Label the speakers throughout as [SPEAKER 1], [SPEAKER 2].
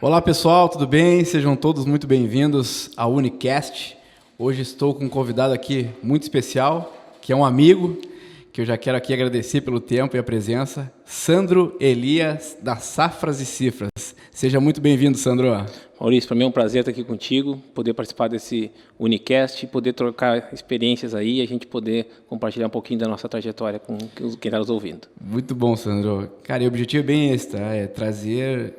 [SPEAKER 1] Olá pessoal, tudo bem? Sejam todos muito bem-vindos ao Unicast. Hoje estou com um convidado aqui muito especial, que é um amigo, que eu já quero aqui agradecer pelo tempo e a presença, Sandro Elias, da Safras e Cifras. Seja muito bem-vindo, Sandro.
[SPEAKER 2] Maurício, para mim é um prazer estar aqui contigo, poder participar desse Unicast, poder trocar experiências aí e a gente poder compartilhar um pouquinho da nossa trajetória com quem está nos ouvindo.
[SPEAKER 1] Muito bom, Sandro. Cara, e o objetivo é bem esse, tá? É trazer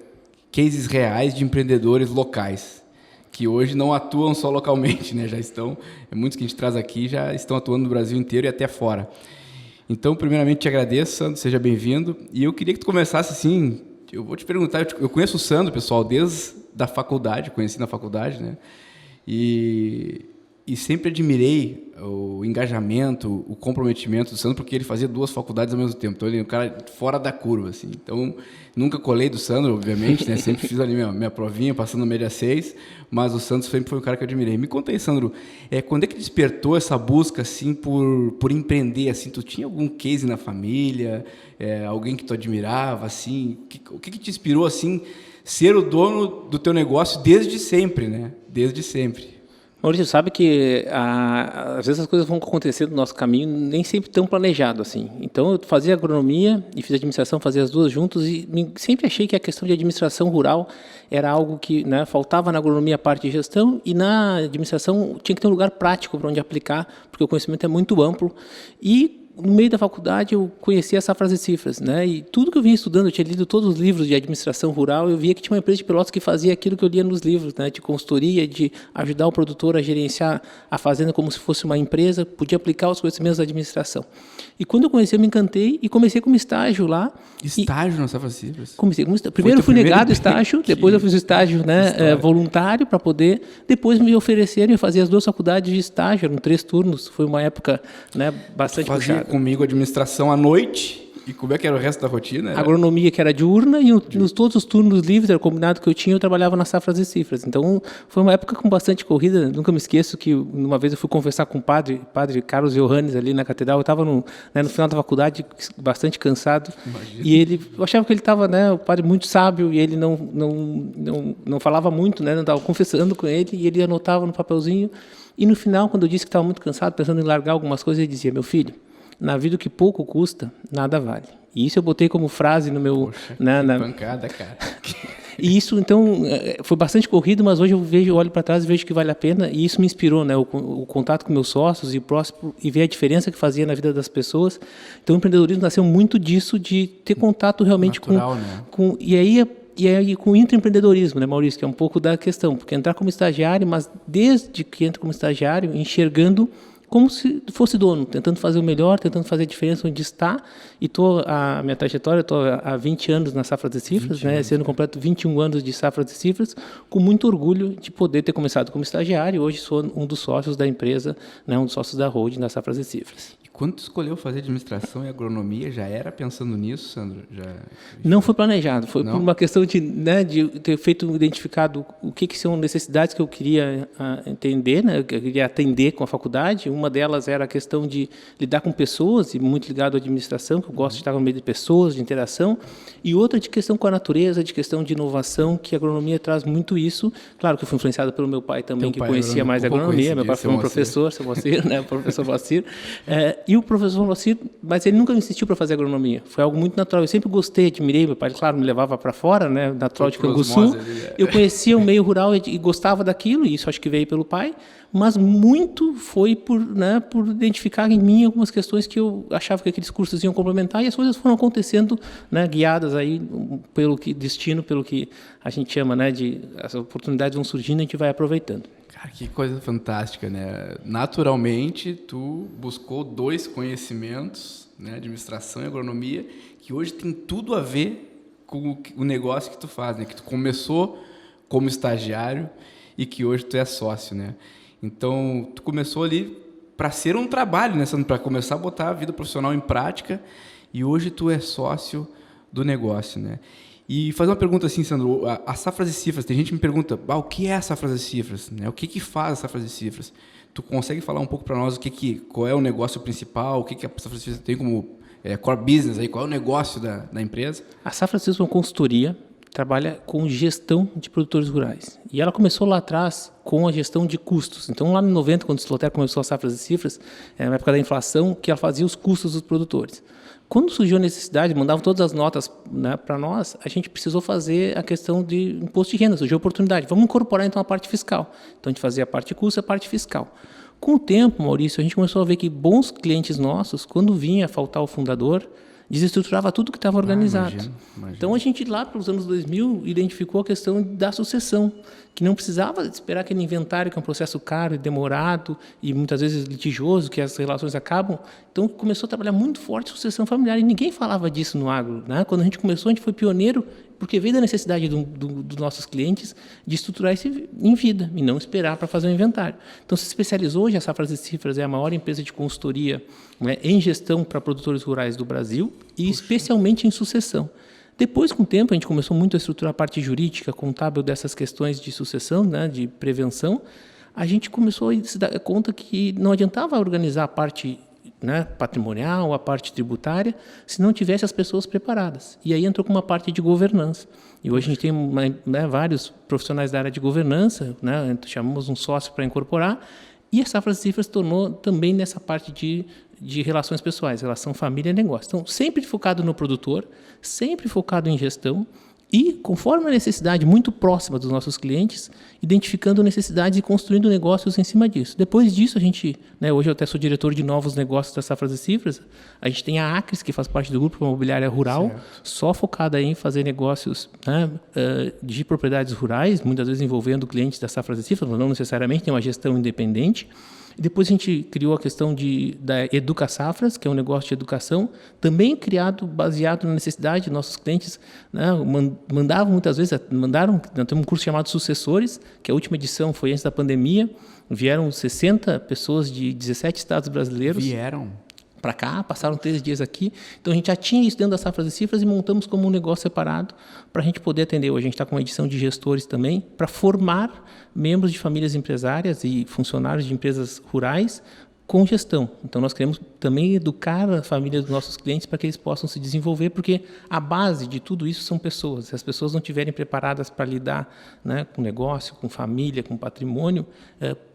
[SPEAKER 1] cases reais de empreendedores locais, que hoje não atuam só localmente, né? Já estão, muitos que a gente traz aqui já estão atuando no Brasil inteiro e até fora. Então, primeiramente, te agradeço, Sandro, seja bem-vindo. E eu queria que tu começasse assim, eu vou te perguntar, eu conheço o Sandro, pessoal, desde da faculdade, conheci na faculdade, né? E sempre admirei o engajamento, o comprometimento do Sandro, porque ele fazia duas faculdades ao mesmo tempo. Então, ele é um cara fora da curva, assim. Então, nunca colei do Sandro, obviamente, né? Sempre fiz ali minha provinha, passando na média 6, mas o Sandro sempre foi um cara que eu admirei. Me conta aí, Sandro, quando é que despertou essa busca, assim, por empreender, assim? Tu tinha algum case na família? Alguém que tu admirava, assim? O que te inspirou, assim, ser o dono do teu negócio desde sempre, né? Desde sempre.
[SPEAKER 2] Maurício, sabe que às vezes as coisas vão acontecer no nosso caminho nem sempre tão planejado assim. Então eu fazia agronomia e fiz administração, fazia as duas juntos e sempre achei que a questão de administração rural era algo que, né, faltava na agronomia a parte de gestão e na administração tinha que ter um lugar prático para onde aplicar, porque o conhecimento é muito amplo. E no meio da faculdade eu conheci a Safras e Cifras, né? E tudo que eu vinha estudando, eu tinha lido todos os livros de administração rural, eu via que tinha uma empresa de Pelotas que fazia aquilo que eu lia nos livros, né? De consultoria, de ajudar o produtor a gerenciar a fazenda como se fosse uma empresa, podia aplicar os conhecimentos da administração. E quando eu conheci, eu me encantei e comecei como estágio lá.
[SPEAKER 1] Estágio na Safras e Cifras?
[SPEAKER 2] Comecei como estágio. Primeiro eu fui negado estágio, depois eu fiz o estágio, né, voluntário para poder, depois me ofereceram e fazer as duas faculdades de estágio, eram 3 turnos, foi uma época, né, bastante puxada.
[SPEAKER 1] Comigo administração à noite, e como é que era o resto da rotina?
[SPEAKER 2] Agronomia, que era diurna, e nos todos os turnos livres, era o combinado que eu tinha, eu trabalhava nas Safras e Cifras. Então, foi uma época com bastante corrida. Nunca me esqueço que uma vez eu fui conversar com o padre Carlos Johannes, ali na catedral. Eu estava no final da faculdade, bastante cansado. Imagina. E eu achava que ele estava, né, o padre muito sábio, e ele não falava muito, né, não estava confessando com ele, e ele anotava no papelzinho. E no final, quando eu disse que estava muito cansado, pensando em largar algumas coisas, ele dizia: meu filho, na vida o que pouco custa, nada vale. E isso eu botei como frase no meu...
[SPEAKER 1] Poxa, que pancada, cara.
[SPEAKER 2] E isso, então, foi bastante corrido, mas hoje eu olho para trás e vejo que vale a pena, e isso me inspirou, né? O contato com meus sócios e próximo, e ver a diferença que fazia na vida das pessoas. Então, o empreendedorismo nasceu muito disso, de ter contato realmente
[SPEAKER 1] natural,
[SPEAKER 2] com... E aí com o intraempreendedorismo, né, Maurício, que é um pouco da questão, porque entrar como estagiário, mas desde que entra como estagiário, enxergando como se fosse dono, tentando fazer o melhor, tentando fazer a diferença onde está. E a minha trajetória, estou há 20 anos na Safras e Cifras, né? Esse ano completo 21 anos de Safras e Cifras, com muito orgulho de poder ter começado como estagiário. Hoje sou um dos sócios da empresa, né? Um dos sócios da holding da Safras e Cifras.
[SPEAKER 1] Quando tu escolheu fazer administração e agronomia, já era pensando nisso, Sandro?
[SPEAKER 2] Não foi planejado, foi por uma questão de ter identificado o que são necessidades que eu queria entender, né, que eu queria atender com a faculdade. Uma delas era a questão de lidar com pessoas, e muito ligado à administração, que eu gosto de estar no meio de pessoas, de interação, e outra de questão com a natureza, de questão de inovação, que a agronomia traz muito isso. Claro que eu fui influenciado pelo meu pai também, que conhecia mais a agronomia. Meu pai foi um professor, seu Moacir, né, o professor Moacir. E o professor Moacir, mas ele nunca me insistiu para fazer agronomia. Foi algo muito natural. Eu sempre gostei, admirei. Meu pai, claro, me levava para fora, né, natural de Canguçu. Eu conhecia o meio rural e gostava daquilo, e isso acho que veio pelo pai, mas muito foi por identificar em mim algumas questões que eu achava que aqueles cursos iam complementar, e as coisas foram acontecendo, né, guiadas aí pelo destino, pelo que a gente chama, né, de as oportunidades vão surgindo e a gente vai aproveitando.
[SPEAKER 1] Cara, que coisa fantástica, né? Naturalmente, tu buscou 2 conhecimentos, né, administração e agronomia, que hoje tem tudo a ver com o negócio que tu faz, né? Que tu começou como estagiário e que hoje tu é sócio, né? Então, tu começou ali para ser um trabalho, né, para começar a botar a vida profissional em prática, e hoje tu é sócio do negócio, né? E fazer uma pergunta assim, Sandro, a Safras e Cifras, tem gente que me pergunta, o que é a Safras e Cifras? Né? O que faz a Safras e Cifras? Tu consegue falar um pouco para nós qual é o negócio principal, o que a Safras e Cifras tem como core business, aí, qual é o negócio da empresa?
[SPEAKER 2] A Safras e Cifras é uma consultoria trabalha com gestão de produtores rurais. E ela começou lá atrás com a gestão de custos. Então, lá em 90, quando o Sloter começou as Safras e Cifras, na época da inflação, que ela fazia os custos dos produtores. Quando surgiu a necessidade, mandavam todas as notas, né, para nós, a gente precisou fazer a questão de imposto de renda, surgiu a oportunidade. Vamos incorporar, então, a parte fiscal. Então, a gente fazia a parte de custo e a parte fiscal. Com o tempo, Maurício, a gente começou a ver que bons clientes nossos, quando vinha faltar o fundador, desestruturava tudo que estava organizado.
[SPEAKER 1] Imagino.
[SPEAKER 2] Então, a gente, lá pelos anos 2000, identificou a questão da sucessão, que não precisava esperar aquele inventário, que é um processo caro e demorado e muitas vezes litigioso, que as relações acabam. Então, começou a trabalhar muito forte a sucessão familiar e ninguém falava disso no agro, né? Quando a gente começou, a gente foi pioneiro porque veio da necessidade dos nossos clientes de estruturar isso em vida e não esperar para fazer um inventário. Então, se especializou. Hoje a Safras e Cifras é a maior empresa de consultoria, né, em gestão para produtores rurais do Brasil e especialmente em sucessão. Depois, com o tempo, a gente começou muito a estruturar a parte jurídica, contábil dessas questões de sucessão, né, de prevenção. A gente começou a se dar conta que não adiantava organizar a parte, né, patrimonial, a parte tributária, se não tivesse as pessoas preparadas. E aí entrou com uma parte de governança. E hoje a gente tem, né, vários profissionais da área de governança, né, chamamos um sócio para incorporar, e a Safras e Cifras tornou também nessa parte de relações pessoais, relação família e negócio. Então, sempre focado no produtor, sempre focado em gestão, e, conforme a necessidade muito próxima dos nossos clientes, identificando necessidades e construindo negócios em cima disso. Depois disso, a gente, né, hoje eu até sou diretor de novos negócios da Safras e Cifras, a gente tem a Acres, que faz parte do Grupo Imobiliária Rural, certo, só focada em fazer negócios, né, de propriedades rurais, muitas vezes envolvendo clientes da Safras e Cifras, mas não necessariamente, tem uma gestão independente. E depois a gente criou a questão da Educa Safras, que é um negócio de educação, também criado, baseado na necessidade de nossos clientes, né, mandavam muitas vezes, nós temos um curso chamado Sucessores, que a última edição foi antes da pandemia, vieram 60 pessoas de 17 estados brasileiros.
[SPEAKER 1] Vieram
[SPEAKER 2] para cá, passaram 3 dias aqui. Então, a gente já tinha isso dentro das Safras e Cifras e montamos como um negócio separado para a gente poder atender. Hoje a gente está com uma edição de gestores também para formar membros de famílias empresárias e funcionários de empresas rurais com gestão. Então, nós queremos também educar a família dos nossos clientes para que eles possam se desenvolver, porque a base de tudo isso são pessoas. Se as pessoas não estiverem preparadas para lidar, né, com negócio, com família, com patrimônio,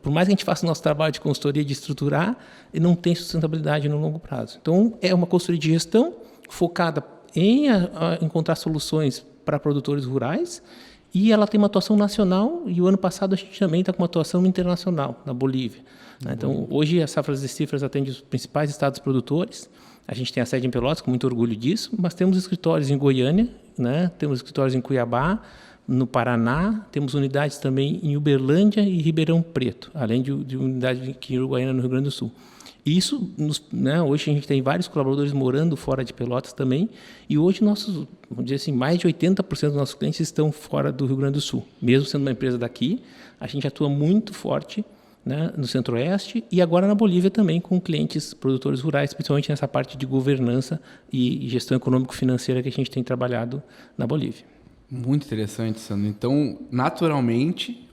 [SPEAKER 2] por mais que a gente faça o nosso trabalho de consultoria, de estruturar, não tem sustentabilidade no longo prazo. Então, é uma consultoria de gestão focada em encontrar soluções para produtores rurais, e ela tem uma atuação nacional, e o ano passado a gente também está com uma atuação internacional, na Bolívia. Então, hoje a Safras e Cifras atende os principais estados produtores. A gente tem a sede em Pelotas, com muito orgulho disso, mas temos escritórios em Goiânia, né? Temos escritórios em Cuiabá, no Paraná, temos unidades também em Uberlândia e Ribeirão Preto, além de unidade aqui em Uruguaiana, no Rio Grande do Sul. E isso, né, hoje a gente tem vários colaboradores morando fora de Pelotas também, e hoje nossos, vamos dizer assim, mais de 80% dos nossos clientes estão fora do Rio Grande do Sul. Mesmo sendo uma empresa daqui, a gente atua muito forte, né, no Centro-Oeste e agora na Bolívia também com clientes produtores rurais, principalmente nessa parte de governança e gestão econômico-financeira que a gente tem trabalhado na Bolívia.
[SPEAKER 1] Muito interessante, Sandro. Então, naturalmente,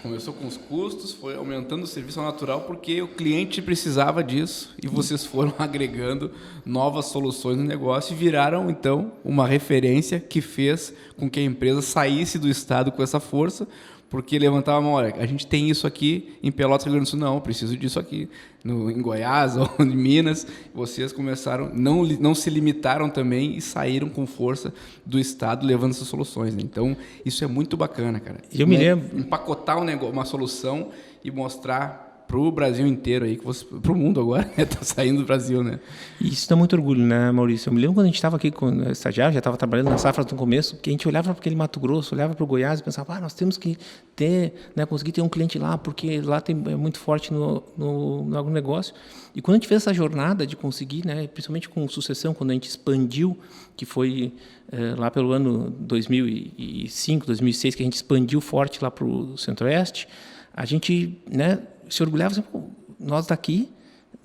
[SPEAKER 1] começou com os custos, foi aumentando o serviço ao natural porque o cliente precisava disso e vocês foram agregando novas soluções no negócio e viraram, então, uma referência que fez com que a empresa saísse do estado com essa força, porque levantava a mão, olha, a gente tem isso aqui em Pelotas, Rio Grande do Sul, não, preciso disso aqui em Goiás ou em Minas. Vocês começaram, não se limitaram também e saíram com força do estado levando essas soluções, né? Então, isso é muito bacana, cara.
[SPEAKER 2] Eu me lembro.
[SPEAKER 1] Empacotar uma solução e mostrar para o Brasil inteiro aí, para o mundo agora, né? Tá saindo do Brasil, né?
[SPEAKER 2] E isso dá muito orgulho, né, Maurício? Eu me lembro quando a gente estava aqui com o estagiário, já estava trabalhando na Safra no começo, que a gente olhava para aquele Mato Grosso, olhava para o Goiás e pensava, nós temos que ter, né, conseguir ter um cliente lá, porque lá é muito forte no agronegócio. E quando a gente fez essa jornada de conseguir, né, principalmente com sucessão, quando a gente expandiu, que foi lá pelo ano 2005, 2006, que a gente expandiu forte lá para o Centro-Oeste, a gente, né, se orgulhava assim, nós daqui,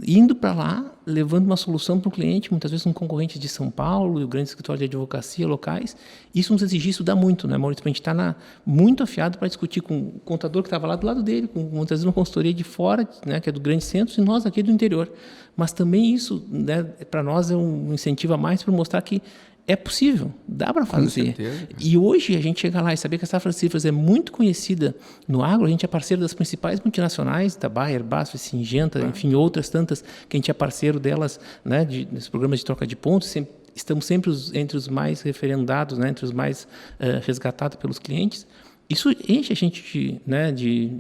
[SPEAKER 2] indo para lá, levando uma solução para o cliente, muitas vezes um concorrente de São Paulo, e o grande escritório de advocacia locais. Isso nos exigia estudar muito, né, Maurício? A gente está muito afiado para discutir com o contador que estava lá do lado dele, com muitas vezes uma consultoria de fora, né, que é do grande centro, e nós aqui do interior. Mas também isso, né, para nós é um incentivo a mais para mostrar que É possível, dá para fazer.
[SPEAKER 1] Com certeza.
[SPEAKER 2] E hoje a gente chega lá e saber que a Safra Cifras é muito conhecida no agro, a gente é parceiro das principais multinacionais, da Bayer, BASF, Syngenta, enfim, outras tantas, que a gente é parceiro delas, né, nesses programas de troca de pontos, estamos sempre entre os mais referendados, né, entre os mais resgatados pelos clientes. Isso enche a gente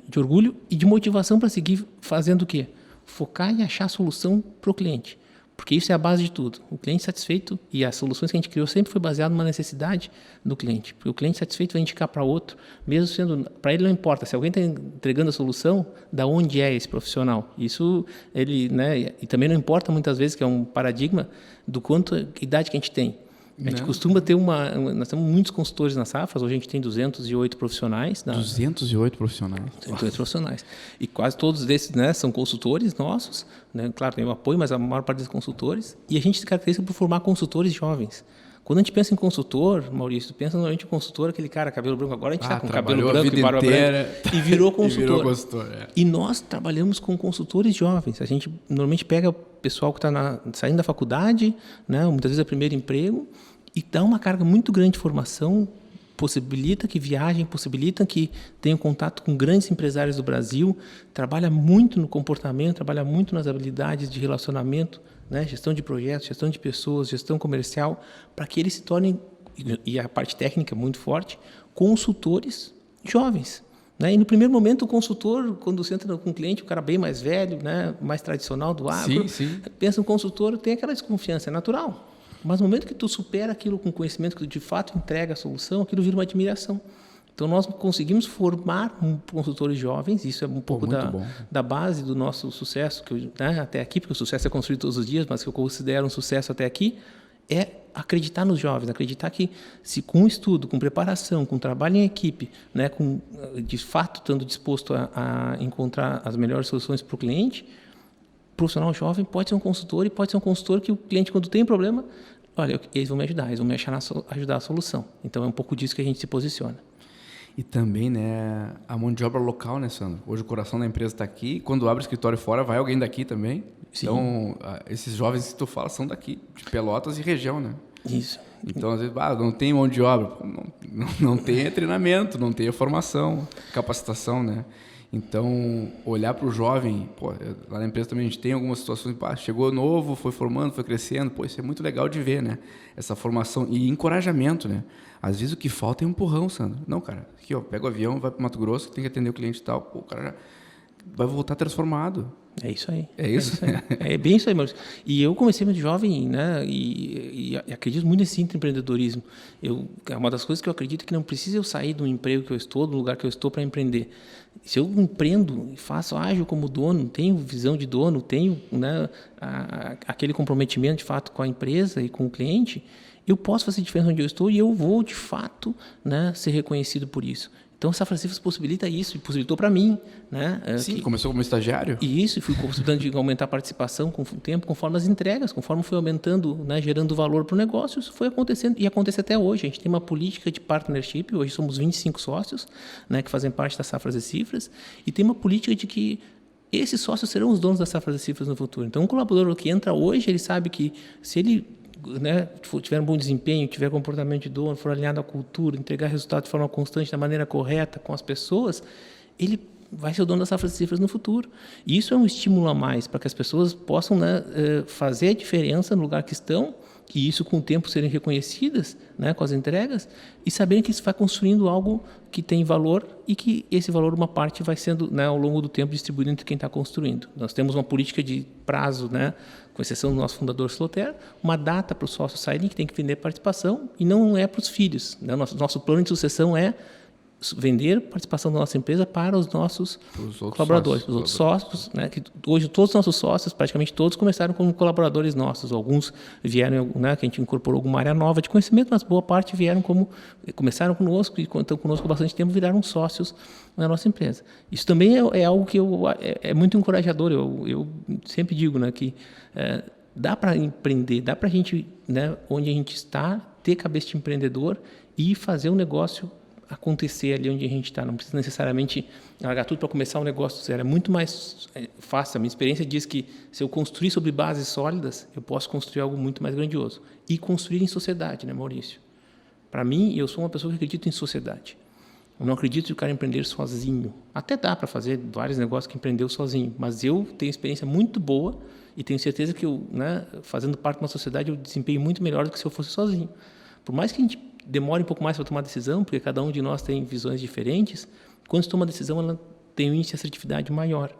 [SPEAKER 2] de orgulho e de motivação para seguir fazendo o quê? Focar e achar a solução para o cliente. Porque isso é a base de tudo. O cliente satisfeito, e as soluções que a gente criou sempre foi baseado numa necessidade do cliente. Porque o cliente satisfeito vai indicar para outro, mesmo sendo... Para ele não importa, se alguém está entregando a solução, da onde é esse profissional. Isso, ele, né, e também não importa muitas vezes, que é um paradigma do quanto idade que a gente tem. A gente costuma ter nós temos muitos consultores na Safras, hoje a gente tem 208 profissionais.
[SPEAKER 1] 208 profissionais?
[SPEAKER 2] 208 profissionais. E quase todos desses, né, são consultores nossos, né? Claro, tem o apoio, mas a maior parte dos consultores. E a gente se caracteriza por formar consultores jovens. Quando a gente pensa em consultor, Maurício, pensa normalmente em consultor, aquele cara, cabelo branco, agora a gente está com cabelo branco e barba branca, e virou consultor.
[SPEAKER 1] E virou consultor,
[SPEAKER 2] E nós trabalhamos com consultores jovens. A gente normalmente pega o pessoal que está saindo da faculdade, né, muitas vezes é o primeiro emprego, e dá uma carga muito grande de formação, possibilita que viajem, possibilita que tenham contato com grandes empresários do Brasil, trabalha muito no comportamento, trabalha muito nas habilidades de relacionamento, né, gestão de projetos, gestão de pessoas, gestão comercial, para que eles se tornem, e a parte técnica muito forte, consultores jovens. Né? E no primeiro momento o consultor, quando você entra com um cliente, o cara bem mais velho, né, mais tradicional do agro, pensa no consultor, tem aquela desconfiança, é natural. Mas no momento que tu supera aquilo com conhecimento, que tu de fato entrega a solução, aquilo vira uma admiração. Então, nós conseguimos formar consultores jovens, isso é um pouco da base do nosso sucesso, né, até aqui, porque o sucesso é construído todos os dias, mas que eu considero um sucesso até aqui, é acreditar nos jovens, acreditar que se com estudo, com preparação, com trabalho em equipe, né, com, de fato estando disposto a encontrar as melhores soluções para o cliente, o profissional jovem pode ser um consultor e pode ser um consultor que o cliente, quando tem problema, olha, eles vão me ajudar, eles vão me ajudar a solução. Então, é um pouco disso que a gente se posiciona.
[SPEAKER 1] E também, né, a mão de obra local, né, Sandro? Hoje o coração da empresa está aqui. Quando abre o escritório fora, vai alguém daqui também. Sim. Então, esses jovens que tu fala são daqui, de Pelotas e região, né?
[SPEAKER 2] Isso.
[SPEAKER 1] Então, às vezes, não tem mão de obra. Não tem treinamento, não tem formação, capacitação, né? Então, olhar para o jovem, lá na empresa também a gente tem algumas situações, chegou novo, foi formando, foi crescendo, isso é muito legal de ver, né? Essa formação e encorajamento, né? Às vezes o que falta é um empurrão, Sandro. Não, cara, aqui, pega o avião, vai para o Mato Grosso, tem que atender o cliente e tal, o cara já vai voltar transformado.
[SPEAKER 2] É isso aí.
[SPEAKER 1] É isso?
[SPEAKER 2] É bem isso aí, Maurício. E eu comecei muito jovem, né? E acredito muito nesse empreendedorismo. É uma das coisas que eu acredito que não precisa eu sair do emprego que eu estou, do lugar que eu estou para empreender. Se eu empreendo e faço ágil como dono, tenho visão de dono, tenho, né, aquele comprometimento de fato com a empresa e com o cliente, eu posso fazer diferença onde eu estou e eu vou de fato, né, ser reconhecido por isso. Então, a Safra Cifras possibilita isso, e possibilitou para mim. Né,
[SPEAKER 1] sim, começou como estagiário.
[SPEAKER 2] E isso, e fui possibilitando de aumentar a participação com o tempo, conforme as entregas, conforme foi aumentando, né, gerando valor para o negócio, isso foi acontecendo e acontece até hoje. A gente tem uma política de partnership, hoje somos 25 sócios, né, que fazem parte da Safras e Cifras, e tem uma política de que esses sócios serão os donos da Safras e Cifras no futuro. Então, um colaborador que entra hoje, ele sabe que se ele, né, tiver um bom desempenho, tiver comportamento de dono, for alinhado à cultura, entregar resultado de forma constante, da maneira correta, com as pessoas, ele vai ser o dono das Safras e Cifras no futuro. E isso é um estímulo a mais para que as pessoas possam, né, fazer a diferença no lugar que estão, e isso com o tempo serem reconhecidas, né, com as entregas, e saberem que isso vai construindo algo que tem valor e que esse valor, uma parte, vai sendo, né, ao longo do tempo distribuído entre quem está construindo. Nós temos uma política de prazo, né, com exceção do nosso fundador Sloter, uma data para os sócios saírem que tem que vender participação e não é para os filhos. Né? Nosso plano de sucessão é vender participação da nossa empresa para os nossos colaboradores, os outros sócios, né, que hoje todos os nossos sócios, praticamente todos, começaram como colaboradores nossos. Alguns vieram, né, que a gente incorporou alguma área nova de conhecimento, mas boa parte começaram conosco e estão conosco há bastante tempo, viraram sócios na nossa empresa. Isso também é algo que é muito encorajador. Eu sempre digo, né, que dá para empreender, dá para a gente, né, onde a gente está, ter cabeça de empreendedor e fazer um negócio acontecer ali onde a gente está. Não precisa necessariamente largar tudo para começar um negócio zero. É muito mais fácil. A minha experiência diz que se eu construir sobre bases sólidas, eu posso construir algo muito mais grandioso. E construir em sociedade, né, Maurício? Para mim, eu sou uma pessoa que acredita em sociedade. Eu não acredito que o cara empreender sozinho. Até dá para fazer vários negócios que empreendeu sozinho, mas eu tenho experiência muito boa e tenho certeza que eu, né, fazendo parte de uma sociedade, eu desempenho muito melhor do que se eu fosse sozinho. Por mais que a gente demore um pouco mais para tomar decisão, porque cada um de nós tem visões diferentes, quando se toma a decisão, ela tem um índice de assertividade maior.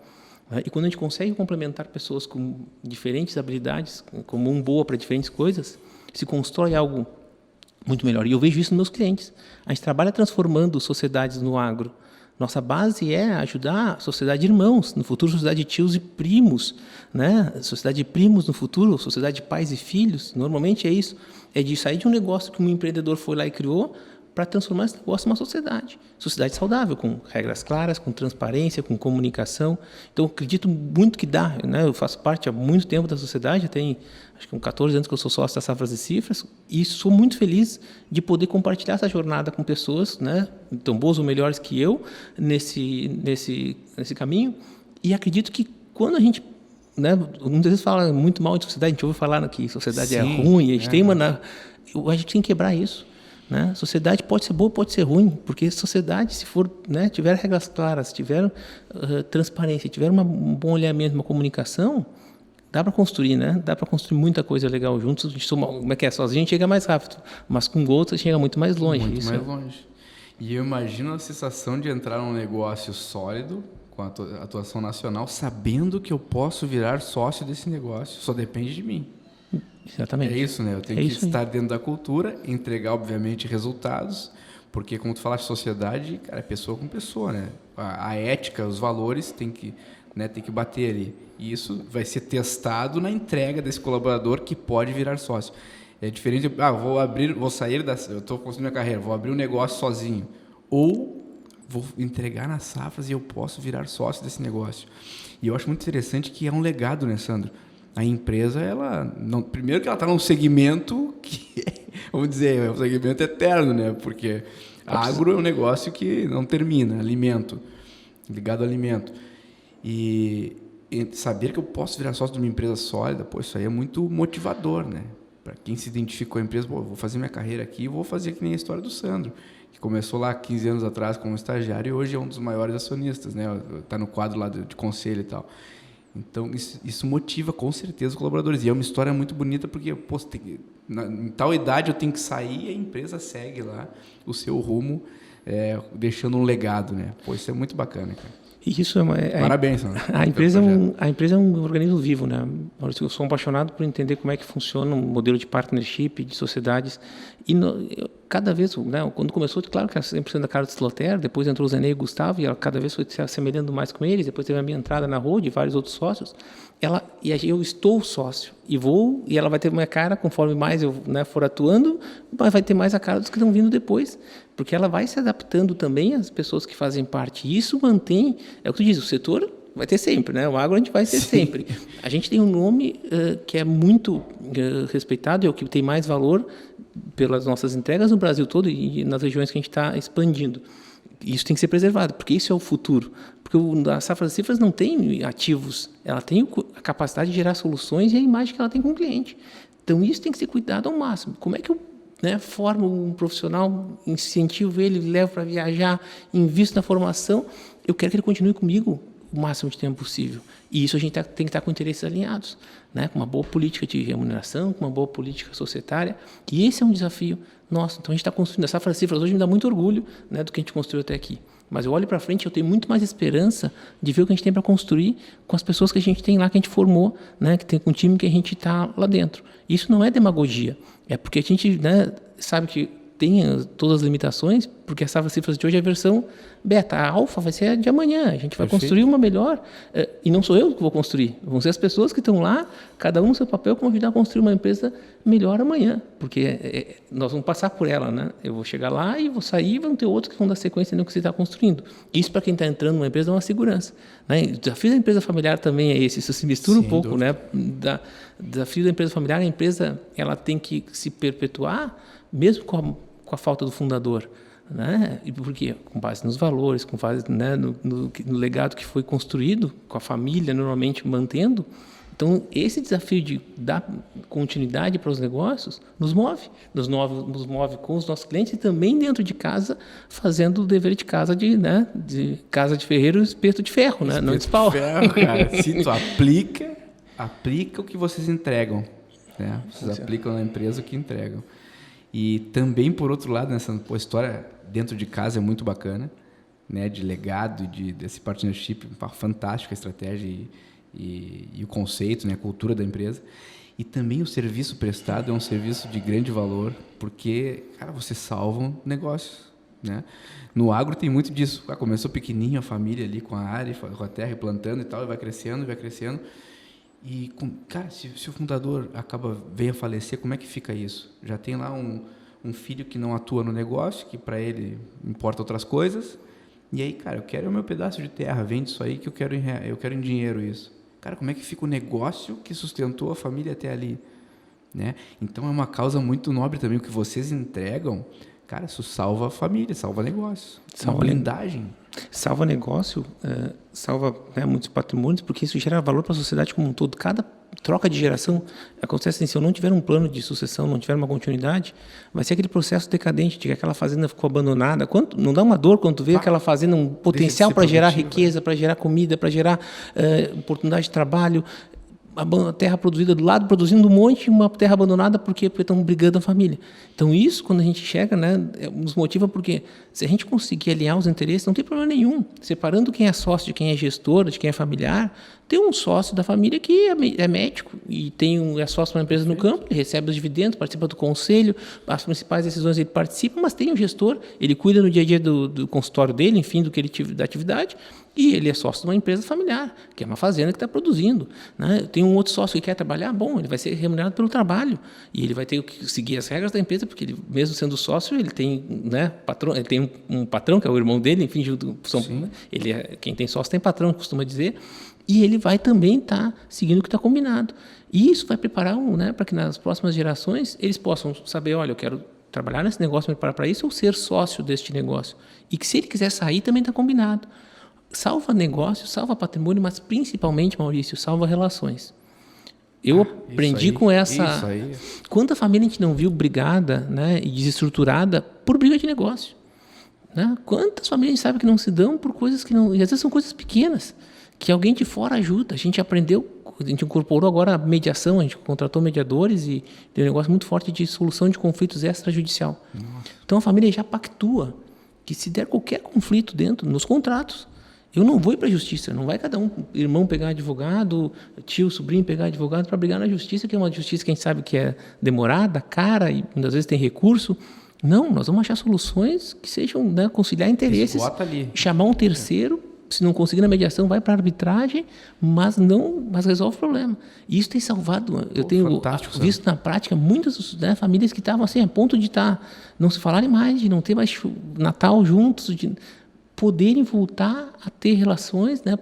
[SPEAKER 2] E quando a gente consegue complementar pessoas com diferentes habilidades, comum boa para diferentes coisas, se constrói algo muito melhor. E eu vejo isso nos meus clientes. A gente trabalha transformando sociedades no agro. Nossa base é ajudar a sociedade de irmãos, no futuro sociedade de tios e primos, né? Sociedade de primos no futuro, sociedade de pais e filhos. Normalmente é isso. É de sair de um negócio que um empreendedor foi lá e criou para transformar esse negócio numa sociedade. Sociedade saudável, com regras claras, com transparência, com comunicação. Então, eu acredito muito que dá. Né? Eu faço parte há muito tempo da sociedade, tem acho que 14 anos que eu sou sócio da Safras e Cifras, e sou muito feliz de poder compartilhar essa jornada com pessoas, né, tão boas ou melhores que eu, nesse caminho. E acredito que quando a gente, né, muitas vezes fala muito mal de sociedade, a gente ouve falar que sociedade é ruim, a gente tem a gente tem que quebrar isso. Né? Sociedade pode ser boa, pode ser ruim, porque sociedade, se for, né, tiver regras claras, tiver transparência, tiver um bom alinhamento, uma comunicação, dá para construir, né? Dá para construir muita coisa legal juntos. Como é que é? Sozinho a gente chega mais rápido, mas com outros a gente chega muito mais longe.
[SPEAKER 1] Muito mais longe. E eu imagino a sensação de entrar num negócio sólido, com a atuação nacional, sabendo que eu posso virar sócio desse negócio, só depende de mim.
[SPEAKER 2] Exatamente.
[SPEAKER 1] É isso, né? Eu tenho que estar dentro da cultura, entregar, obviamente, resultados, porque, como tu falaste, sociedade, cara, é pessoa com pessoa, né? A ética, os valores tem que bater ali. E isso vai ser testado na entrega desse colaborador que pode virar sócio. É diferente de, eu estou construindo minha carreira, vou abrir um negócio sozinho. Ou vou entregar nas Safras e eu posso virar sócio desse negócio. E eu acho muito interessante que é um legado, né, Sandro? A empresa, primeiro que ela está num segmento que, vamos dizer, é um segmento eterno, né? Porque agro é um negócio que não termina, alimento, ligado ao alimento. E saber que eu posso virar sócio de uma empresa sólida, isso aí é muito motivador, né? Para quem se identifica com a empresa, vou fazer minha carreira aqui e vou fazer que nem a história do Sandro, que começou lá 15 anos atrás como estagiário e hoje é um dos maiores acionistas, né? Está no quadro lá de conselho e tal. Então, isso motiva com certeza os colaboradores. E é uma história muito bonita porque, em tal idade eu tenho que sair e a empresa segue lá o seu rumo, deixando um legado, né? Isso é muito bacana, cara.
[SPEAKER 2] Isso
[SPEAKER 1] Parabéns, né?
[SPEAKER 2] A empresa é um organismo vivo, né? Eu sou apaixonado por entender como é que funciona um modelo de partnership, de sociedades. E cada vez, né, quando começou, claro que era 100% da Carlos Sloter, depois entrou o Zenei e o Gustavo, e ela cada vez foi se assemelhando mais com eles, depois teve a minha entrada na Road e vários outros sócios. Eu estou sócio e ela vai ter minha cara conforme mais eu, né, for atuando, mas vai ter mais a cara dos que estão vindo depois, porque ela vai se adaptando também às pessoas que fazem parte. E isso mantém, é o que tu diz, o setor vai ter sempre, né? O agro a gente vai ter sempre. A gente tem um nome que é muito respeitado, é o que tem mais valor pelas nossas entregas no Brasil todo e nas regiões que a gente está expandindo. Isso tem que ser preservado, porque isso é o futuro. Porque a Safras e Cifras não tem ativos, ela tem a capacidade de gerar soluções e a imagem que ela tem com o cliente. Então, isso tem que ser cuidado ao máximo. Como é que eu formo um profissional, incentivo ele, levo para viajar, invisto na formação? Eu quero que ele continue comigo o máximo de tempo possível. E isso a gente tem que estar com interesses alinhados, né? Com uma boa política de remuneração, com uma boa política societária. E esse é um desafio nosso. Então, a gente está construindo. A Safras e Cifras hoje me dá muito orgulho, né, do que a gente construiu até aqui. Mas eu olho para frente e eu tenho muito mais esperança de ver o que a gente tem para construir com as pessoas que a gente tem lá, que a gente formou, né, que tem com o time que a gente está lá dentro. Isso não é demagogia. É porque a gente, né, sabe que tem todas as limitações, porque a Safras e Cifras de hoje é a versão beta. A alfa vai ser a de amanhã. A gente vai construir uma melhor. E não sou eu que vou construir. Vão ser as pessoas que estão lá, cada um no seu papel, que vão ajudar a construir uma empresa melhor amanhã. Porque nós vamos passar por ela, né? Eu vou chegar lá e vou sair, e vão ter outros que vão dar sequência no que você está construindo. Isso, para quem está entrando numa empresa, é uma segurança, né? O desafio da empresa familiar também é esse. Isso se mistura um pouco, né? O desafio da empresa familiar, a empresa ela tem que se perpetuar, mesmo com a falta do fundador, né? E por quê? Com base nos valores, com base, né, no legado que foi construído, com a família normalmente mantendo. Então, esse desafio de dar continuidade para os negócios nos move com os nossos clientes e também dentro de casa, fazendo o dever de casa de casa de ferreiro, espeto de ferro, né? Não de pau.
[SPEAKER 1] Ferro, cara. Se tu aplica o que vocês entregam, né? Vocês aplicam na empresa o que entregam. E também, por outro lado, nessa história dentro de casa é muito bacana, né? De legado, desse partnership, fantástica a estratégia e o conceito, né, a cultura da empresa. E também o serviço prestado é um serviço de grande valor, porque, cara, você salva negócios, né? No agro tem muito disso. Começou pequenininho a família ali com a área, com a terra, plantando e tal, e vai crescendo. E, cara, se o fundador veio a falecer, como é que fica isso? Já tem lá um filho que não atua no negócio, que para ele importa outras coisas. E aí, cara, eu quero o meu pedaço de terra, vende isso aí que eu quero em dinheiro isso. Cara, como é que fica o negócio que sustentou a família até ali, né? Então é uma causa muito nobre também o que vocês entregam. Cara, isso salva a família, salva negócio, salva blindagem.
[SPEAKER 2] Salva negócio, salva, né, muitos patrimônios, porque isso gera valor para a sociedade como um todo. Cada troca de geração acontece assim, se eu não tiver um plano de sucessão, não tiver uma continuidade, vai ser aquele processo decadente de que aquela fazenda ficou abandonada. Não dá uma dor quando tu vê aquela fazenda, um potencial para gerar riqueza, para gerar comida, para gerar oportunidade de trabalho, a terra produzida do lado, produzindo um monte, uma terra abandonada, porque estão brigando a família. Então, isso, quando a gente chega, né, nos motiva porque se a gente conseguir alinhar os interesses, não tem problema nenhum. Separando quem é sócio de quem é gestor, de quem é familiar, tem um sócio da família que é médico e é sócio de uma empresa no campo, ele recebe os dividendos, participa do conselho, as principais decisões ele participa, mas tem um gestor, ele cuida no dia a dia do consultório dele, enfim, da atividade, e ele é sócio de uma empresa familiar, que é uma fazenda que está produzindo, né? Tem um outro sócio que quer trabalhar, bom, ele vai ser remunerado pelo trabalho e ele vai ter que seguir as regras da empresa, porque ele, mesmo sendo sócio, ele tem, né, patrão, ele tem um patrão, que é o irmão dele, enfim, quem tem sócio tem patrão, costuma dizer, e ele vai também estar seguindo o que está combinado. E isso vai preparar, né, para que nas próximas gerações eles possam saber, olha, eu quero trabalhar nesse negócio, me preparar para isso, ou ser sócio deste negócio. E que se ele quiser sair, também está combinado. Salva negócio, salva patrimônio, mas principalmente, Maurício, salva relações. Eu aprendi com essa... Quanta família a gente não viu brigada, né, e desestruturada por briga de negócio? Né? Quantas famílias a gente sabe que não se dão por coisas que não... E às vezes são coisas pequenas, que alguém de fora ajuda. A gente aprendeu, a gente incorporou agora a mediação, a gente contratou mediadores e tem um negócio muito forte de solução de conflitos extrajudicial. Então a família já pactua que se der qualquer conflito dentro, nos contratos, eu não vou ir para a justiça, não vai cada irmão pegar advogado, tio, sobrinho pegar advogado para brigar na justiça, que é uma justiça que a gente sabe que é demorada, cara e muitas vezes tem recurso. Não, nós vamos achar soluções que sejam, né, conciliar interesses, chamar um terceiro, se não conseguir na mediação, vai para a arbitragem, mas resolve o problema. E isso tem salvado, eu tenho visto na prática muitas, né, famílias que estavam assim, a ponto de não se falarem mais, de não ter mais Natal juntos, de poderem voltar a ter relações, né?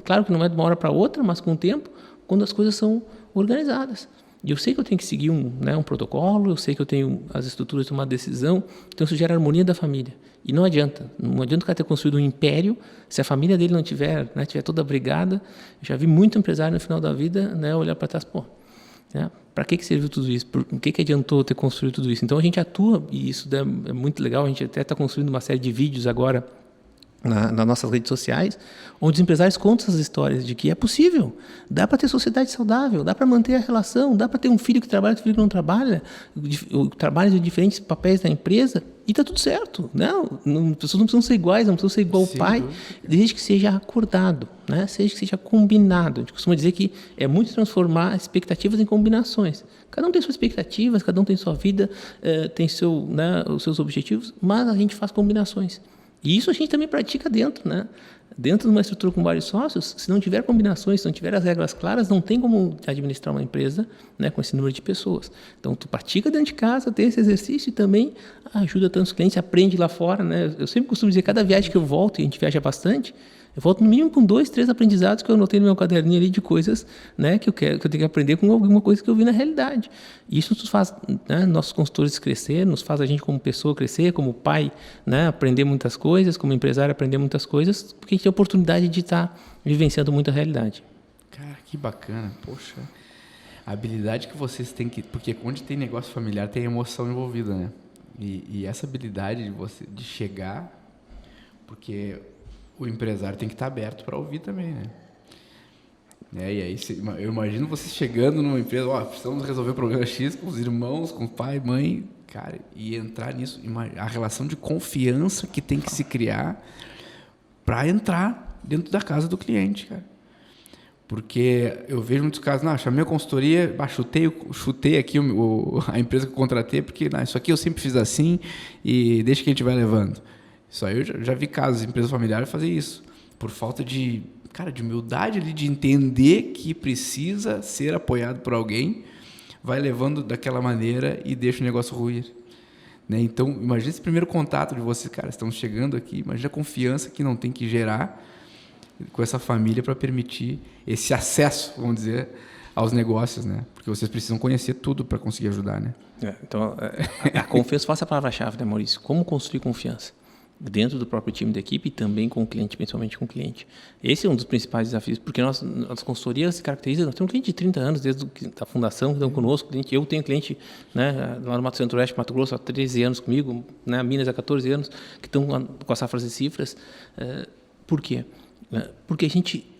[SPEAKER 2] Claro que não é de uma hora para outra, mas com o tempo, quando as coisas são organizadas. E eu sei que eu tenho que seguir um protocolo, eu sei que eu tenho as estruturas de tomar decisão, então isso gera harmonia da família. E não adianta o cara ter construído um império se a família dele não tiver, né, tiver toda brigada. Eu já vi muito empresário no final da vida, né, olhar para trás, né, para que serviu tudo isso? O que adiantou ter construído tudo isso? Então a gente atua, e isso é muito legal, a gente até está construindo uma série de vídeos agora nas nossas redes sociais, onde os empresários contam essas histórias de que é possível, dá para ter sociedade saudável, dá para manter a relação, dá para ter um filho que trabalha, outro filho que não trabalha, trabalha de diferentes papéis na empresa, e está tudo certo. As pessoas não precisam ser iguais, não precisam ser igual ao pai, desde que seja acordado, né? Desde que seja combinado. A gente costuma dizer que é muito transformar expectativas em combinações. Cada um tem suas expectativas, cada um tem sua vida, tem os seus objetivos, mas a gente faz combinações. E isso a gente também pratica dentro, né? Dentro de uma estrutura com vários sócios, se não tiver combinações, se não tiver as regras claras, não tem como administrar uma empresa, né, com esse número de pessoas. Então, tu pratica dentro de casa, tem esse exercício e também ajuda tantos clientes, aprende lá fora, né? Eu sempre costumo dizer, cada viagem que eu volto, e a gente viaja bastante, Eu volto no mínimo com 2, 3 aprendizados que eu anotei no meu caderninho ali de coisas, né, que eu tenho que aprender com alguma coisa que eu vi na realidade. Isso nos faz, né, nossos consultores crescer, nos faz a gente como pessoa crescer, como pai, né, aprender muitas coisas, como empresário aprender muitas coisas, porque a gente tem a oportunidade de estar vivenciando muita realidade.
[SPEAKER 1] Cara, que bacana. Poxa, a habilidade que vocês têm que... Porque onde tem negócio familiar tem emoção envolvida, né? E essa habilidade de chegar... Porque o empresário tem que estar aberto para ouvir também, né? E aí, eu imagino vocês chegando numa empresa, precisamos resolver o problema X com os irmãos, com o pai, mãe, cara, e entrar nisso, a relação de confiança que tem que se criar para entrar dentro da casa do cliente, cara. Porque eu vejo muitos casos, chamei a consultoria, chutei aqui a empresa que eu contratei, porque isso aqui eu sempre fiz assim e deixa que a gente vai levando. Isso aí eu já vi casos de empresas familiares fazer isso, por falta de humildade ali, de entender que precisa ser apoiado por alguém, vai levando daquela maneira e deixa o negócio ruir. Né? Então, imagina esse primeiro contato de vocês, cara, estamos chegando aqui, imagina a confiança que não tem que gerar com essa família para permitir esse acesso, vamos dizer, aos negócios, né? Porque vocês precisam conhecer tudo para conseguir ajudar, né?
[SPEAKER 2] Então, a confiança, faça a palavra-chave, né, Maurício? Como construir confiança? Dentro do próprio time da equipe e também com o cliente, principalmente com o cliente. Esse é um dos principais desafios, porque nossa consultoria se caracteriza, nós temos um cliente de 30 anos, desde a fundação, que estão conosco. Eu tenho cliente, né, lá no Mato Centro-Oeste, Mato Grosso, há 13 anos comigo, né, Minas há 14 anos, que estão com as safras e cifras. Por quê? Porque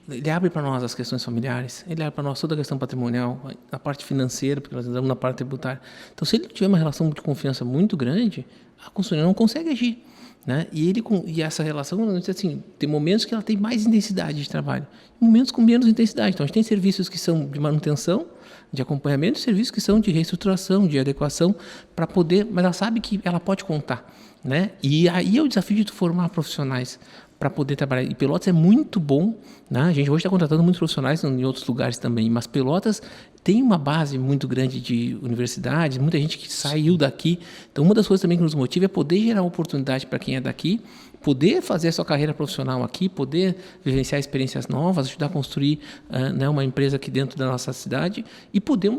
[SPEAKER 2] ele abre para nós as questões familiares, ele abre para nós toda a questão patrimonial, a parte financeira, porque nós andamos na parte tributária. Então, se ele tiver uma relação de confiança muito grande, a consultoria não consegue agir. Né? E essa relação, assim, tem momentos que ela tem mais intensidade de trabalho, momentos com menos intensidade. Então, a gente tem serviços que são de manutenção, de acompanhamento, e serviços que são de reestruturação, de adequação, para poder, mas ela sabe que ela pode contar. Né? E aí é o desafio de tu formar profissionais para poder trabalhar. E Pelotas é muito bom, né? A gente hoje está contratando muitos profissionais em outros lugares também, mas Pelotas tem uma base muito grande de universidades, muita gente que saiu daqui. Então, uma das coisas também que nos motiva é poder gerar oportunidade para quem é daqui, poder fazer a sua carreira profissional aqui, poder vivenciar experiências novas, ajudar a construir né, uma empresa aqui dentro da nossa cidade e poder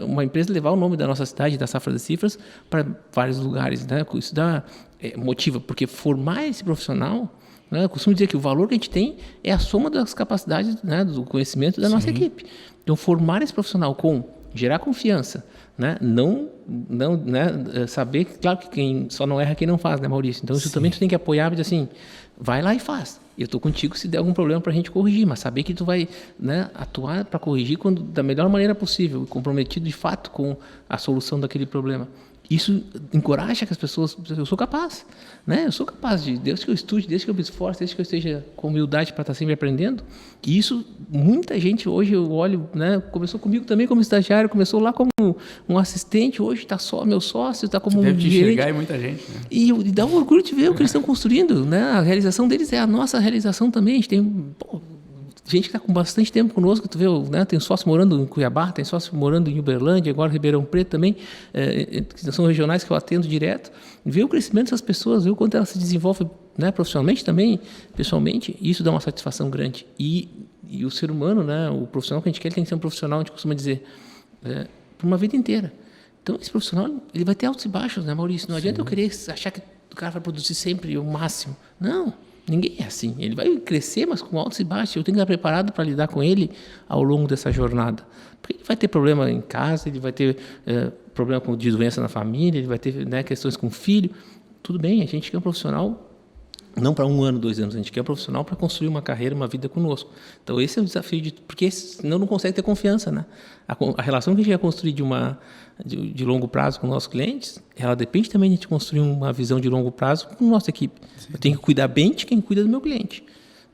[SPEAKER 2] uma empresa levar o nome da nossa cidade, da Safra das Cifras, para vários lugares. Né? Isso motiva, porque formar esse profissional... Eu costumo dizer que o valor que a gente tem é a soma das capacidades, né, do conhecimento da nossa equipe. Então, formar esse profissional com gerar confiança, né, não né, saber, claro que quem só não erra quem não faz, né, Maurício? Então, isso também tu tem que apoiar e dizer assim, vai lá e faz. Eu estou contigo se der algum problema para a gente corrigir, mas saber que tu vai, né, atuar para corrigir da melhor maneira possível, comprometido de fato com a solução daquele problema. Isso encoraja que as pessoas... Eu sou capaz, né? Eu sou capaz desde que eu estude, desde que eu me esforce, desde que eu esteja com humildade para estar sempre aprendendo. E isso, muita gente hoje, eu olho, né? Começou comigo também como estagiário, começou lá como um assistente, hoje está só meu sócio, está como um gerente.
[SPEAKER 1] Deve te enxergar em muita gente, né?
[SPEAKER 2] E dá um orgulho de ver o que eles estão construindo, né? A realização deles é a nossa realização também. A gente tem... gente que está com bastante tempo conosco, tu vê, né? Tem sócio morando em Cuiabá, tem sócio morando em Uberlândia, agora Ribeirão Preto também, que são regionais que eu atendo direto. Ver o crescimento dessas pessoas, ver o quanto elas se desenvolvem, né? Profissionalmente também, pessoalmente, isso dá uma satisfação grande. E o ser humano, né? O profissional que a gente quer, ele tem que ser um profissional, a gente costuma dizer, por uma vida inteira. Então, esse profissional, ele vai ter altos e baixos, né, Maurício? Não adianta eu querer achar que o cara vai produzir sempre o máximo. Não. Ninguém é assim. Ele vai crescer, mas com altos e baixos. Eu tenho que estar preparado para lidar com ele ao longo dessa jornada. Porque ele vai ter problema em casa, ele vai ter problema de doença na família, ele vai ter, né, questões com o filho. Tudo bem, a gente quer um profissional não para 1 ano, 2 anos, a gente quer um profissional para construir uma carreira, uma vida conosco. Então, esse é o desafio, porque senão não consegue ter confiança. Né? A relação que a gente vai construir de longo prazo com nossos clientes, ela depende também de a gente construir uma visão de longo prazo com a nossa equipe. Sim. Eu tenho que cuidar bem de quem cuida do meu cliente.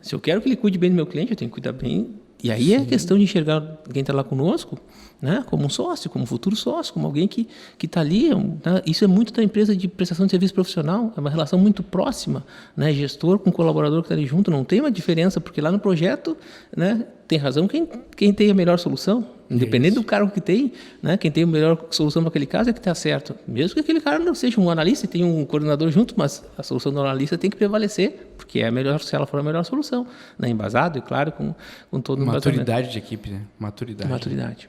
[SPEAKER 2] Se eu quero que ele cuide bem do meu cliente, eu tenho que cuidar bem. E aí é a questão de enxergar quem está lá conosco né? Como um sócio, como um futuro sócio, como alguém que está ali. Né? Isso é muito da empresa de prestação de serviço profissional, é uma relação muito próxima, né? Gestor com colaborador que está ali junto, não tem uma diferença, porque lá no projeto, né, tem razão quem tem a melhor solução, independente do cargo que tem, né? Quem tem a melhor solução para aquele caso é que está certo. Mesmo que aquele cara não seja um analista e tenha um coordenador junto, mas a solução do analista tem que prevalecer, porque é a melhor, se ela for a melhor solução, né? Embasado, e claro, com todo o
[SPEAKER 1] maturidade de equipe, né? Maturidade.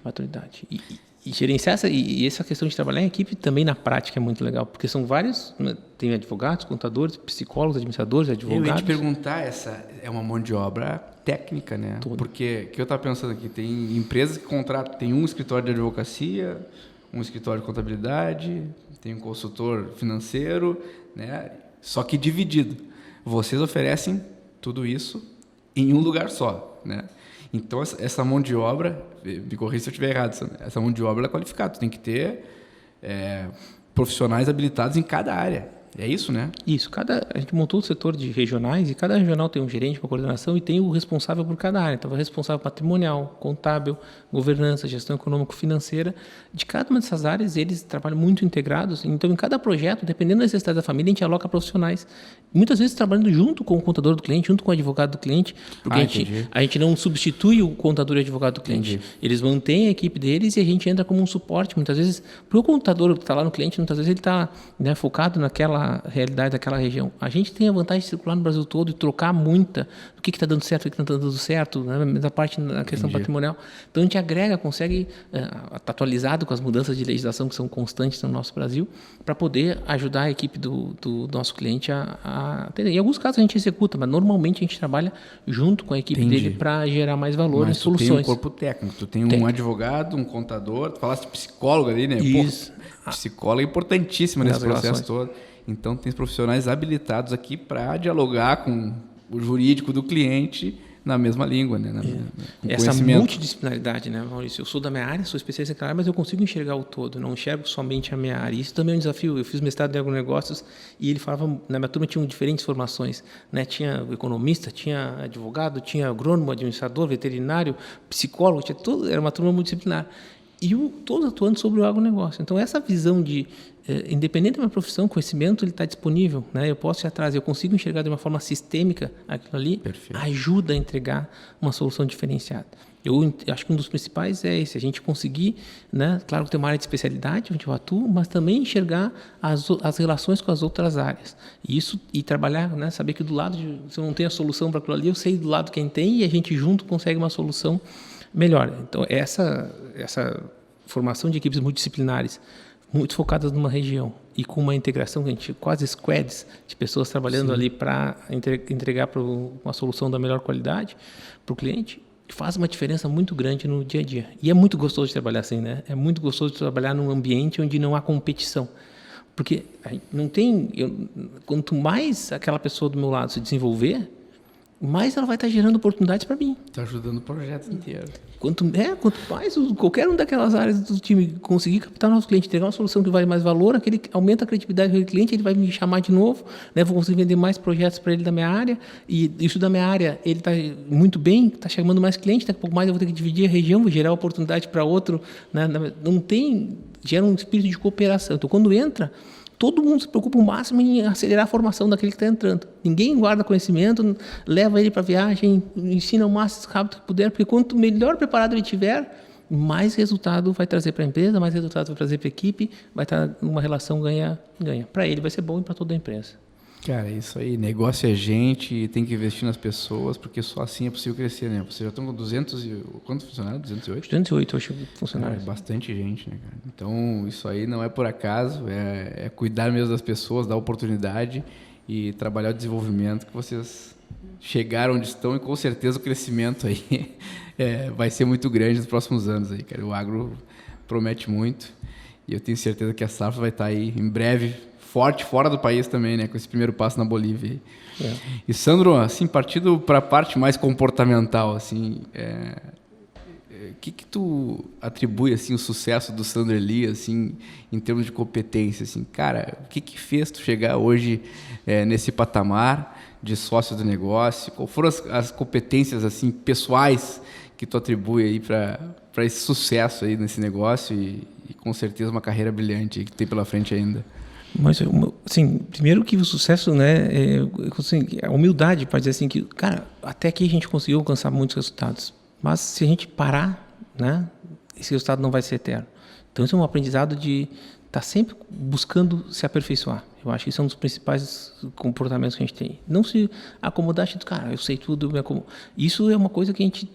[SPEAKER 2] E gerenciar essa questão de trabalhar em equipe também na prática é muito legal, porque são vários, né? Tem advogados, contadores, psicólogos, administradores, advogados.
[SPEAKER 1] Eu ia te perguntar, essa é uma mão de obra técnica, né? Tudo. Porque que eu estava pensando aqui, tem empresas que contratam, tem um escritório de advocacia, um escritório de contabilidade, tem um consultor financeiro, né? Só que dividido. Vocês oferecem tudo isso em um lugar só, né? Então, essa mão de obra, me corrija se eu estiver errado, essa mão de obra é qualificada. Tu tem que ter profissionais habilitados em cada área. É isso, né?
[SPEAKER 2] Isso. A gente montou o setor de regionais e cada regional tem um gerente, uma coordenação e tem o responsável por cada área. Então, o responsável patrimonial, contábil, governança, gestão econômico-financeira. De cada uma dessas áreas, eles trabalham muito integrados. Então, em cada projeto, dependendo da necessidade da família, a gente aloca profissionais. Muitas vezes trabalhando junto com o contador do cliente, junto com o advogado do cliente, porque a gente não substitui o contador e o advogado do cliente. Entendi. Eles mantêm a equipe deles e a gente entra como um suporte. Muitas vezes, porque o contador que está lá no cliente, muitas vezes ele está, né, focado naquela realidade daquela região. A gente tem a vantagem de circular no Brasil todo e trocar muita do que está dando certo, o que está dando certo, né, da parte da questão patrimonial. Então, a gente agrega, consegue estar atualizado com as mudanças de legislação que são constantes no nosso Brasil, para poder ajudar a equipe do nosso cliente a atender. Em alguns casos a gente executa, mas normalmente a gente trabalha junto com a equipe dele para gerar mais valor em soluções.
[SPEAKER 1] Tu tem um corpo técnico, tu tem um advogado, um contador, tu falaste psicólogo ali, né?
[SPEAKER 2] Isso.
[SPEAKER 1] Psicólogo é importantíssimo nesse processo todo. Então, tem profissionais habilitados aqui para dialogar com o jurídico do cliente na mesma língua, né?
[SPEAKER 2] Essa multidisciplinaridade, né, Maurício? Eu sou da minha área, sou especialista naquela área, mas eu consigo enxergar o todo, não enxergo somente a minha área. Isso também é um desafio. Eu fiz mestrado em agronegócios e ele falava, na minha turma tinham diferentes formações, né? Tinha economista, tinha advogado, tinha agrônomo, administrador, veterinário, psicólogo, tinha tudo, era uma turma multidisciplinar. E todos atuando sobre o agronegócio. Então, essa visão de, independente da minha profissão, conhecimento ele está disponível, né? Eu posso ir atrás, eu consigo enxergar de uma forma sistêmica aquilo ali, perfeito, ajuda a entregar uma solução diferenciada. Eu acho que um dos principais é esse, a gente conseguir, né? Claro que tem uma área de especialidade onde eu atuo, mas também enxergar as relações com as outras áreas. E trabalhar, né? Saber que do lado, se eu não tenho a solução para aquilo ali, eu sei do lado quem tem e a gente junto consegue uma solução melhor. Então, essa formação de equipes multidisciplinares muito focadas numa região e com uma integração, a gente quase squads de pessoas trabalhando ali para entregar uma solução da melhor qualidade para o cliente, faz uma diferença muito grande no dia a dia. E é muito gostoso de trabalhar assim, né? É muito gostoso de trabalhar num ambiente onde não há competição. Porque não tem... quanto mais aquela pessoa do meu lado se desenvolver, mais ela vai estar gerando oportunidades para mim.
[SPEAKER 1] Está ajudando o projeto inteiro.
[SPEAKER 2] Quanto mais qualquer um daquelas áreas do time conseguir captar o nosso cliente, entregar uma solução que vale mais valor, aquele aumenta a credibilidade do cliente, ele vai me chamar de novo, né? Vou conseguir vender mais projetos para ele da minha área, e isso da minha área, ele está muito bem, está chamando mais cliente, daqui a pouco mais eu vou ter que dividir a região, vou gerar oportunidade para outro, né? Gera um espírito de cooperação. Então, quando entra, todo mundo se preocupa o máximo em acelerar a formação daquele que está entrando. Ninguém guarda conhecimento, leva ele para a viagem, ensina o máximo rápido que puder, porque quanto melhor preparado ele tiver, mais resultado vai trazer para a empresa, mais resultado vai trazer para a equipe, vai estar numa relação ganha-ganha. Para ele vai ser bom e para toda a empresa.
[SPEAKER 1] Cara, isso aí, negócio é gente, tem que investir nas pessoas, porque só assim é possível crescer, né? Vocês já estão com 200 e... Quantos funcionários? 208?
[SPEAKER 2] 208, eu acho, funcionários.
[SPEAKER 1] É bastante gente, né, cara? Então, isso aí não é por acaso, é cuidar mesmo das pessoas, dar oportunidade e trabalhar o desenvolvimento que vocês chegaram onde estão, e com certeza o crescimento aí vai ser muito grande nos próximos anos aí, cara. O agro promete muito e eu tenho certeza que a safra vai estar aí em breve, forte fora do país também, né, com esse primeiro passo na Bolívia. E Sandro, assim, partindo para a parte mais comportamental, assim, que tu atribui assim o sucesso do Sandro Eli, assim, em termos de competência, assim, cara, o que fez tu chegar hoje nesse patamar de sócio do negócio? Qual foram as competências assim pessoais que tu atribui aí para esse sucesso aí nesse negócio e com certeza uma carreira brilhante aí que tem pela frente ainda?
[SPEAKER 2] Mas, assim, primeiro que o sucesso, né, assim, a humildade para dizer assim que, cara, até aqui a gente conseguiu alcançar muitos resultados, mas se a gente parar, né, esse resultado não vai ser eterno. Então, isso é um aprendizado de estar sempre buscando se aperfeiçoar. Eu acho que isso é um dos principais comportamentos que a gente tem. Não se acomodar, achando, cara, eu sei tudo, isso é uma coisa que a gente,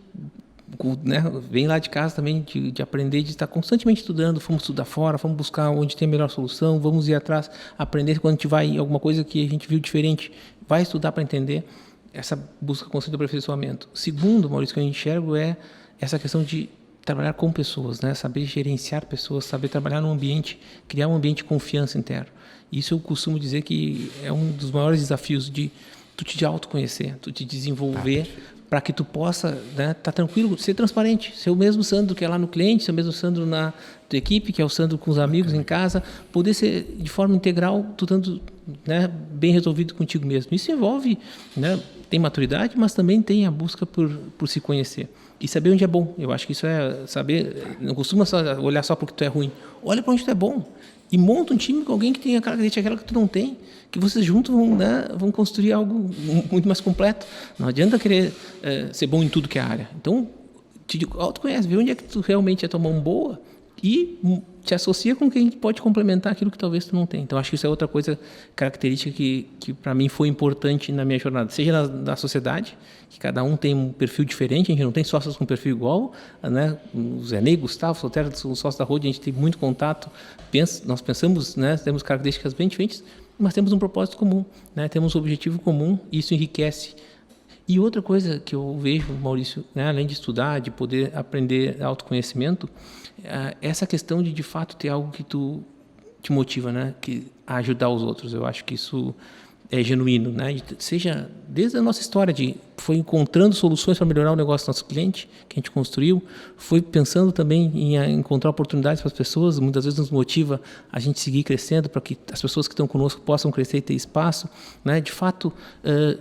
[SPEAKER 2] né, vem lá de casa também de aprender, de estar constantemente estudando, vamos estudar fora, vamos buscar onde tem a melhor solução, vamos ir atrás, aprender quando a gente vai em alguma coisa que a gente viu diferente, vai estudar para entender, essa busca constante de aperfeiçoamento. Segundo, Maurício, que eu enxergo é essa questão de trabalhar com pessoas, né, saber gerenciar pessoas, saber trabalhar num ambiente, criar um ambiente de confiança interno. Isso eu costumo dizer que é um dos maiores desafios de tu te autoconhecer, tu te desenvolver, para que tu possa, né, tá tranquilo, ser transparente, ser o mesmo Sandro que é lá no cliente, ser o mesmo Sandro na tua equipe, que é o Sandro com os amigos em casa, poder ser de forma integral, tu estando, né, bem resolvido contigo mesmo. Isso envolve, né, tem maturidade, mas também tem a busca por se conhecer e saber onde é bom. Eu acho que isso é saber, não costuma olhar só porque tu é ruim, olha para onde tu é bom. E monta um time com alguém que tem a característica aquela que tu não tem, que vocês juntos vão, né, vão construir algo muito mais completo. Não adianta querer ser bom em tudo que é área. Então, te autoconhece, vê onde é que tu realmente é tua mão boa e te associa com quem pode complementar aquilo que talvez tu não tenha. Então, acho que isso é outra coisa característica que para mim foi importante na minha jornada. Seja na sociedade, que cada um tem um perfil diferente, a gente não tem sócios com perfil igual, né? O Zé Ney, Gustavo, Soltero, o sócio da Road, a gente tem muito contato, nós pensamos, né, temos características bem diferentes, mas temos um propósito comum, né? Temos um objetivo comum e isso enriquece. E outra coisa que eu vejo, Maurício, né, além de estudar, de poder aprender autoconhecimento, essa questão de fato ter algo que tu te motiva, né, a ajudar os outros. Eu acho que isso é genuíno, né? Seja desde a nossa história foi encontrando soluções para melhorar o negócio do nosso cliente, que a gente construiu, foi pensando também em encontrar oportunidades para as pessoas, muitas vezes nos motiva a gente seguir crescendo para que as pessoas que estão conosco possam crescer e ter espaço, né? De fato,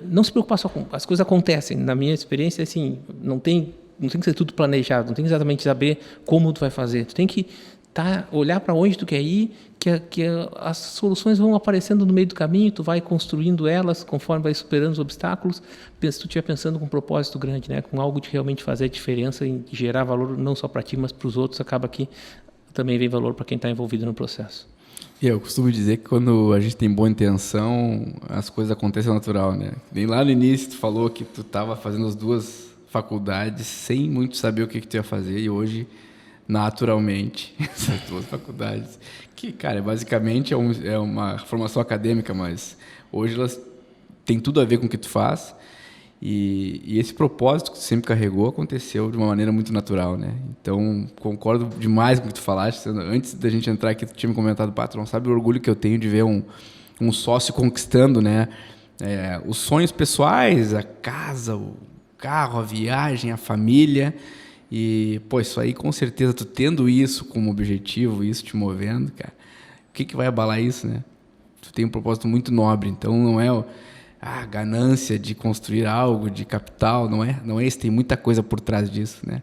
[SPEAKER 2] não se preocupar só com as coisas acontecem. Na minha experiência, assim, não tem que ser tudo planejado, não tem que exatamente saber como tu vai fazer, tu tem que olhar para onde tu quer ir, que as soluções vão aparecendo no meio do caminho, tu vai construindo elas conforme vai superando os obstáculos, se tu estiver pensando com um propósito grande, né, com algo de realmente fazer a diferença e gerar valor não só para ti, mas para os outros, acaba que também vem valor para quem está envolvido no processo.
[SPEAKER 1] E eu costumo dizer que quando a gente tem boa intenção, as coisas acontecem natural, né? Nem lá no início tu falou que tu estava fazendo as duas faculdades sem muito saber o que tu ia fazer e hoje naturalmente essas duas faculdades que, cara, basicamente é uma formação acadêmica, mas hoje elas têm tudo a ver com o que tu faz e esse propósito que tu sempre carregou aconteceu de uma maneira muito natural, né? Então, concordo demais com o que tu falaste. Antes da gente entrar aqui, tu tinha me comentado, Pato, não sabe o orgulho que eu tenho de ver um sócio conquistando, né? Os sonhos pessoais, a casa, o carro, a viagem, a família. E, pô, isso aí, com certeza, tu tendo isso como objetivo, isso te movendo, cara, o que vai abalar isso, né? Tu tem um propósito muito nobre, então não é a ganância de construir algo, de capital, não é isso, tem muita coisa por trás disso, né?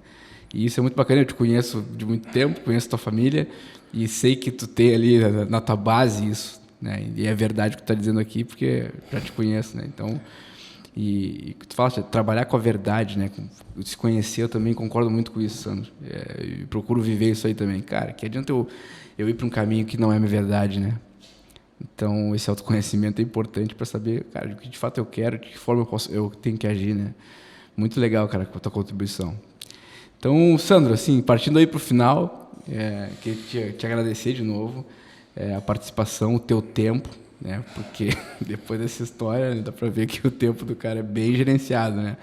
[SPEAKER 1] E isso é muito bacana, eu te conheço de muito tempo, conheço tua família e sei que tu tem ali na tua base isso, né? E é verdade o que tu tá dizendo aqui, porque já te conheço, né? Então... E tu fala, trabalhar com a verdade, né? Se conhecer, eu também concordo muito com isso, Sandro. E procuro viver isso aí também. Cara, que adianta eu ir para um caminho que não é minha verdade, né? Então, esse autoconhecimento é importante para saber, cara, o que de fato eu quero, de que forma eu tenho que agir, né? Muito legal, cara, com a tua contribuição. Então, Sandro, assim, partindo aí para o final, queria te agradecer de novo a participação, o teu tempo, né? Porque depois dessa história dá para ver que o tempo do cara é bem gerenciado, né?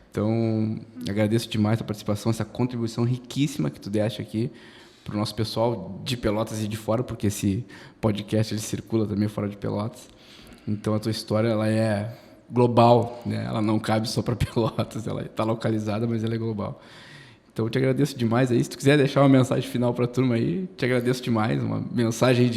[SPEAKER 1] Então, agradeço demais a participação, essa contribuição riquíssima que tu deste aqui para o nosso pessoal de Pelotas e de fora, porque esse podcast ele circula também fora de Pelotas. Então, a tua história ela é global, né? Ela não cabe só para Pelotas, ela está localizada, mas ela é global. Então, eu te agradeço demais aí. Se tu quiser deixar uma mensagem final para a turma aí, te agradeço demais, uma mensagem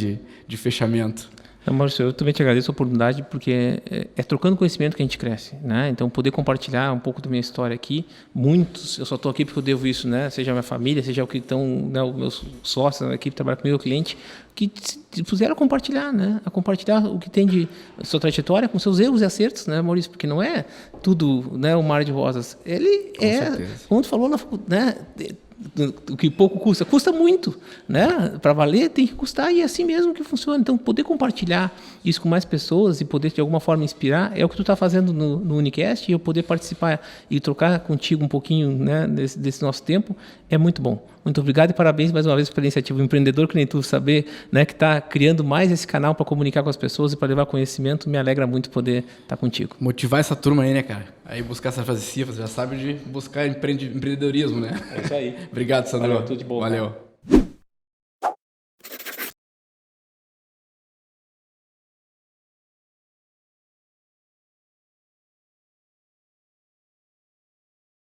[SPEAKER 1] de fechamento.
[SPEAKER 2] Maurício, eu também te agradeço a oportunidade, porque é trocando conhecimento que a gente cresce, né? Então, poder compartilhar um pouco da minha história aqui, muitos, eu só estou aqui porque eu devo isso, né? Seja a minha família, seja o que estão, né, os meus sócios, a equipe que trabalha comigo, o cliente, que se puseram a compartilhar, né? A compartilhar o que tem de sua trajetória com seus erros e acertos, né, Maurício? Porque não é tudo, né, um mar de rosas. Ele com certeza. Como tu falou, né? O que pouco custa muito, né? Para valer tem que custar, e é assim mesmo que funciona. Então, poder compartilhar isso com mais pessoas e poder de alguma forma inspirar é o que tu está fazendo no Unicast, e eu poder participar e trocar contigo um pouquinho, né, desse nosso tempo é muito bom. Muito obrigado e parabéns mais uma vez pela iniciativa. Um empreendedor que nem tu, saber, né, que está criando mais esse canal para comunicar com as pessoas e para levar conhecimento, me alegra muito poder estar contigo.
[SPEAKER 1] Motivar essa turma aí, né, cara? Aí buscar essa fase cifras, já sabe de buscar empreendedorismo, né?
[SPEAKER 2] É isso aí.
[SPEAKER 1] Obrigado, Sandro.
[SPEAKER 2] Valeu, tudo de bom.
[SPEAKER 1] Valeu.